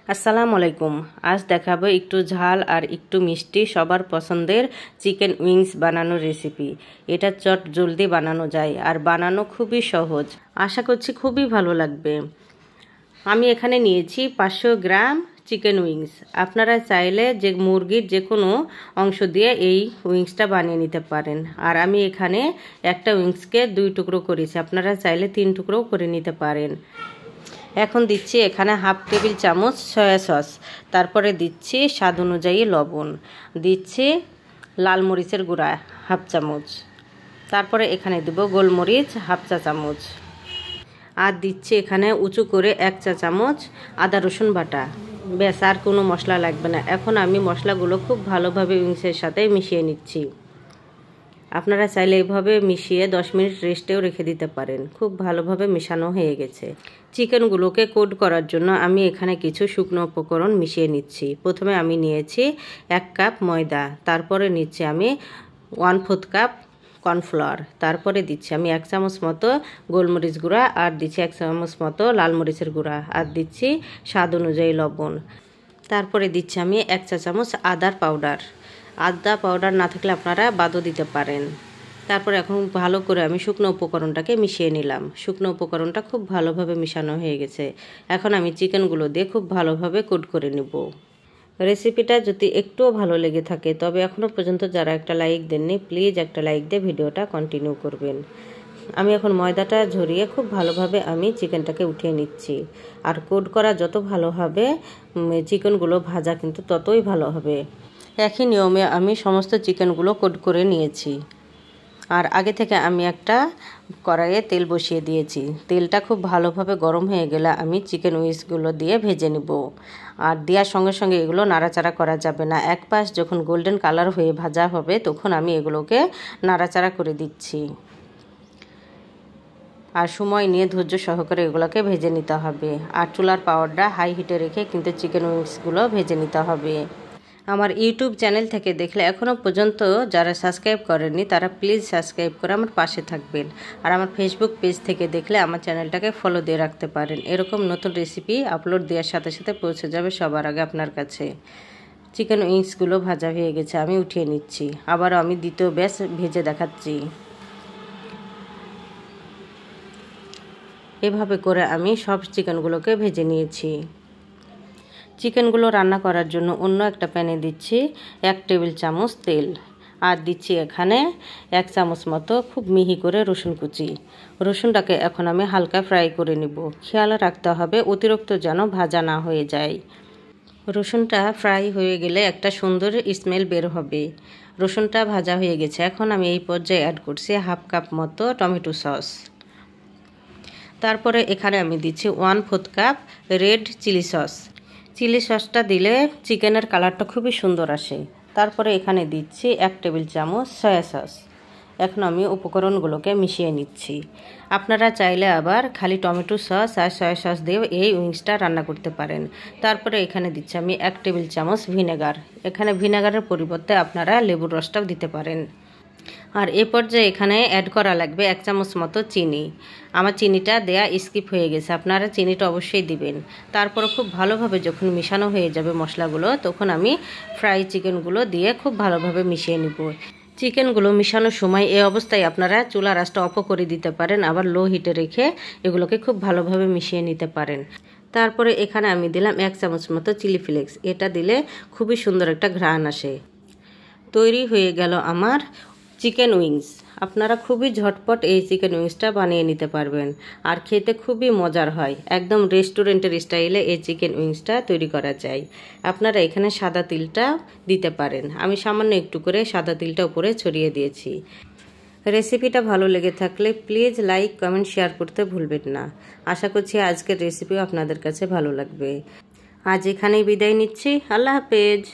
আসসালামু আলাইকুম। আজ দেখাবো একটু ঝাল আর একটু মিষ্টি সবার পছন্দের চিকেন উইংস বানানোর রেসিপি। এটা চট জলদি বানানো যায় আর বানানো খুবই সহজ। আশা করছি খুবই ভালো লাগবে। আমি এখানে নিয়েছি 500 গ্রাম চিকেন উইংস। আপনারা চাইলে যে মুরগির যে কোনো অংশ দিয়ে এই উইংসটা বানিয়ে নিতে পারেন। আর আমি এখানে একটা উইংসকে 2 টুকরো করেছি, আপনারা চাইলে 3 টুকরো করে নিতে পারেন। এখন দিচ্ছি এখানে হাফ টেবিল চামচ সয়া সস, তারপরে দিচ্ছি স্বাদ অনুযায়ী লবণ, দিচ্ছি লাল মরিচের গুঁড়া হাফ চামচ, তারপরে এখানে দেব গোলমরিচ হাফ চা চামচ, আর দিচ্ছি এখানে উঁচু করে 1 চা চামচ আদা রসুন বাটা। ব্যাস, আর কোনো মশলা লাগবে না। এখন আমি মশলাগুলো খুব ভালোভাবে উইংসের সাথে মিশিয়ে নিচ্ছি। আপনারা চাইলে এইভাবে মিশিয়ে 10 মিনিট রেস্টেও রেখে দিতে পারেন। খুব ভালোভাবে মেশানো হয়ে গেছে। চিকেনগুলোকে কোট করার জন্য আমি এখানে কিছু শুকনো উপকরণ মিশিয়ে নিচ্ছি। প্রথমে আমি নিয়েছি 1 কাপ ময়দা, তারপরে নিচ্ছি আমি 1/4 কাপ কর্নফ্লাওয়ার, তারপরে দিচ্ছি আমি 1 চামচ মতো গোলমরিচ গুঁড়া, আর দিচ্ছি 1 চামচ মতো লাল মরিচের গুঁড়া, আর দিচ্ছি স্বাদ অনুযায়ী লবণ, তারপরে দিচ্ছি আমি 1 চা চামচ আদার পাউডার। আদা পাউডার না থাকলে আপনারা বাদও দিতে পারেন। তারপর এখন ভালো করে আমি শুকনো উপকরণটাকে মিশিয়ে নিলাম। শুকনো উপকরণটা খুব ভালোভাবে মিশানো হয়ে গেছে। এখন আমি চিকেনগুলো দিয়ে খুব ভালোভাবে কোট করে নেব। রেসিপিটা যদি একটুও ভালো লেগে থাকে তবে এখনও পর্যন্ত যারা একটা লাইক দেননি, প্লিজ একটা লাইক দিয়ে ভিডিওটা কন্টিনিউ করবেন। আমি এখন ময়দাটা ঝরিয়ে খুব ভালোভাবে আমি চিকেনটাকে উঠিয়ে নিচ্ছি। আর কোট করা যত ভালো হবে চিকেনগুলো ভাজা কিন্তু ততই ভালো হবে। একই নিয়মে আমি সমস্ত চিকেনগুলো কোট করে নিয়েছি। আর আগে থেকে আমি একটা কড়াইয়ে তেল বসিয়ে দিয়েছি। তেলটা খুব ভালোভাবে গরম হয়ে গেলে আমি চিকেন উইংসগুলো দিয়ে ভেজে নিব। আর দেওয়ার সঙ্গে সঙ্গে এগুলো নাড়াচাড়া করা যাবে না। এক পাশ যখন গোল্ডেন কালার হয়ে ভাজা হবে তখন আমি এগুলোকে নাড়াচাড়া করে দিচ্ছি। আর সময় নিয়ে ধৈর্য সহকারে এগুলোকে ভেজে নিতে হবে। আর চুলার পাওয়ারটা হাই হিটে রেখে কিন্তু চিকেন উইংসগুলো ভেজে নিতে হবে। আমার ইউটিউব চ্যানেল থেকে দেখলে এখনও পর্যন্ত যারা সাবস্ক্রাইব করেননি তারা প্লিজ সাবস্ক্রাইব করে আমার পাশে থাকবেন। আর আমার ফেসবুক পেজ থেকে দেখলে আমার চ্যানেলটাকে ফলো দিয়ে রাখতে পারেন। এরকম নতুন রেসিপি আপলোড দেওয়ার সাথে সাথে পৌঁছে যাবে সবার আগে আপনার কাছে। চিকেন উইংসগুলো ভাজা হয়ে গেছে, আমি উঠিয়ে নিচ্ছি। আবারও আমি দ্বিতীয় ব্যাচ ভেজে দেখাচ্ছি। এভাবে করে আমি সব চিকেনগুলোকে ভেজে নিয়েছি। চিকেনগুলো রান্না করার জন্য অন্য একটা প্যানে দিচ্ছি 1 টেবিল চামচ তেল, আর দিচ্ছি এখানে 1 চামচ মতো খুব মিহি করে রসুন কুচি। রসুনটাকে এখন আমি হালকা ফ্রাই করে নিব। খেয়াল রাখতে হবে অতিরিক্ত যেন ভাজা না হয়ে যায়। রসুনটা ফ্রাই হয়ে গেলে একটা সুন্দর স্মেল বের হবে। রসুনটা ভাজা হয়ে গেছে। এখন আমি এই পর্যায়ে অ্যাড করছি হাফ কাপ মতো টমেটো সস। তারপরে এখানে আমি দিচ্ছি 1/4 cup red chilli sauce. Chilli সসটা দিলে চিকেনের কালারটা খুবই সুন্দর আসে। তারপরে এখানে দিচ্ছি 1 টেবিল চামচ সয়া সস। এখন আমি উপকরণগুলোকে মিশিয়ে নিচ্ছি। আপনারা চাইলে আবার খালি টমেটো সস আর সয়া সস দিয়েও এই উইংসটা রান্না করতে পারেন। তারপরে এখানে দিচ্ছি আমি 1 টেবিল চামচ ভিনেগার। এখানে ভিনেগারের পরিবর্তে আপনারা লেবুর রসটাও দিতে পারেন। আর এ পর্যায়ে এখানে অ্যাড করা লাগবে 1 চামচ মতো চিনি। আমার চিনিটা দেয়া স্কিপ হয়ে গেছে, আপনারা চিনিটা অবশ্যই দিবেন। তারপর খুব ভালোভাবে যখন মিশানো হয়ে যাবে মশলাগুলো তখন আমি ফ্রাই চিকেনগুলো দিয়ে খুব ভালোভাবে মিশিয়ে নিব। চিকেনগুলো মিশানোর সময় এই অবস্থায় আপনারা চুলার আঁচটা অফ করে দিতে পারেন, আবার লো হিটে রেখে এগুলোকে খুব ভালোভাবে মিশিয়ে নিতে পারেন। তারপরে এখানে আমি দিলাম 1 চামচ মতো চিলি ফ্লেক্স। এটা দিলে খুবই সুন্দর একটা ঘ্রাণ আসে। তৈরি হয়ে গেল আমার চিকেন উইংস। আপনারা খুবই ঝটপট এই চিকেন উইংসটা বানিয়ে নিতে পারবেন। আর খেতে খুবই মজার হয়। একদম রেস্টুরেন্টের স্টাইলে এই চিকেন উইংসটা তৈরি করা যায়। আপনারা এখানে সাদা তিলটা দিতে পারেন। আমি সামান্য একটু করে সাদা তিলটা উপরে ছড়িয়ে দিয়েছি। রেসিপিটা ভালো লেগে থাকলে প্লিজ লাইক কমেন্ট শেয়ার করতে ভুলবেন না। আশা করছি আজকের রেসিপিও আপনাদের কাছে ভালো লাগবে। আজ এখানেই বিদায় নিচ্ছি। আল্লাহ হাফেজ।